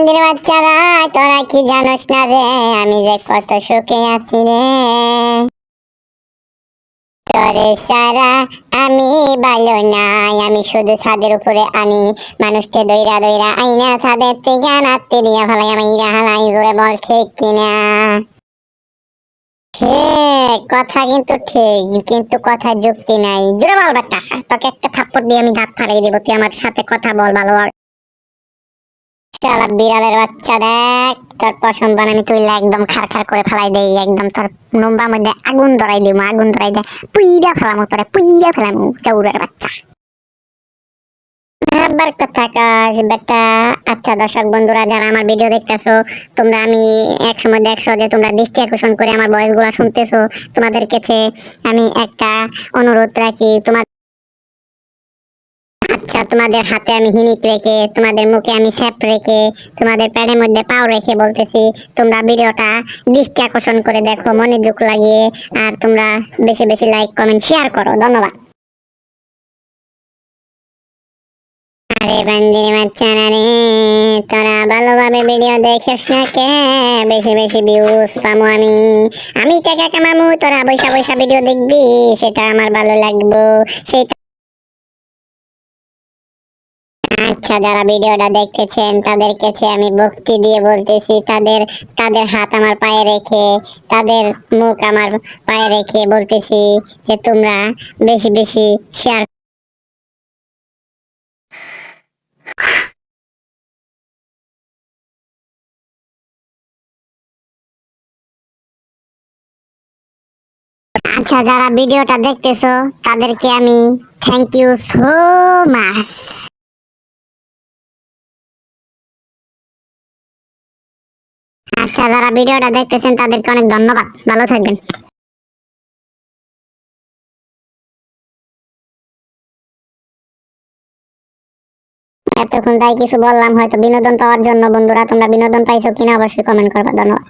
বান্দির বাচ্চারা, তোরা কি জানোস না রে আমি যে কত সুখে আছি রে। তোরে সারা আমি ভালো নাই, আমি শুধু ছাদের উপরে আনি মানুষকে দইরা দইরা আইনা ছাদের থেকে নাচতে দিয়া ফেলাই আমি হালাই জোরে বল ঠিক কিনা। ঠিক কথা, ঠিক কিন্তু কথার যুক্তি নাই। জোরে বল বেটা, তোকে একটা থাপ্পড় দিয়ে আমি দাঁত ফালাই দেবো, তুই আমার সাথে কথা বল ভালোভাবে। শালা বিড়ালের বাচ্চা, দেখ তোর পশম বান আমি তুই একদম খার খার করে ফেলাই দেই, একদম তোর নম্বার মধ্যে আগুন ধরাই দিব, আগুন ধরাই দে পুইরা ফেলামু, তোরে পুইরা ফেলামু চাউরের বাচ্চা। আবার কথা কাজ বেটা। আচ্ছা দর্শক বন্ধুরা যারা আমার ভিডিও দেখতেছো, তোমরা আমি এক সময় দেখছো যে তোমরা দৃষ্টি আকর্ষণ করে আমার ভয়েস গুলা শুনতেছো, তোমাদের কাছে আমি একটা অনুরোধ রাখি, তোমার আচ্ছা তোমাদের হাতে আমি হিনিক রেখে, তোমাদের মুখে আমি স্যাপ রেখে, তোমাদের প্যাডের মধ্যে পাও রেখে বলতেছি, তোমরা ভিডিওটা দৃষ্টি আকর্ষণ করে দেখো মনোযোগ লাগিয়ে, আর তোমরা বেশি বেশি লাইক কমেন্ট শেয়ার করো। ধন্যবাদ। আরে বান্দির বাচ্চারা রে, তোরা ভালোভাবে ভিডিও দেখিস না কে, বেশি বেশি ভিউজ পামু আমি, আমি টাকা কামামু, তোরা বৈশা বৈশা ভিডিও দেখবি, সেটা আমার ভালো লাগবো সেটা। আচ্ছা যারা ভিডিওটা দেখতেছেন তাদের কাছে আমি ভক্তি দিয়ে বলতেছি, তাদের তাদের হাত আমার পায়ে রেখে, তাদের মুখ আমার পায়ে রেখে বলতেছি যে তোমরা বেশি বেশি শেয়ার। আচ্ছা যারা ভিডিওটা দেখতেছো তাদেরকে আমি থ্যাংক ইউ সো মাচ। আচ্ছা যারা ভিডিওটা দেখতেছেন তাদেরকে অনেক ধন্যবাদ, ভালো থাকবেন। এতক্ষণ তাই কিছু বললাম হয়তো বিনোদন পাওয়ার জন্য। বন্ধুরা তোমরা বিনোদন পাইছো কিনা অবশ্যই কমেন্ট করবা। ধন্যবাদ।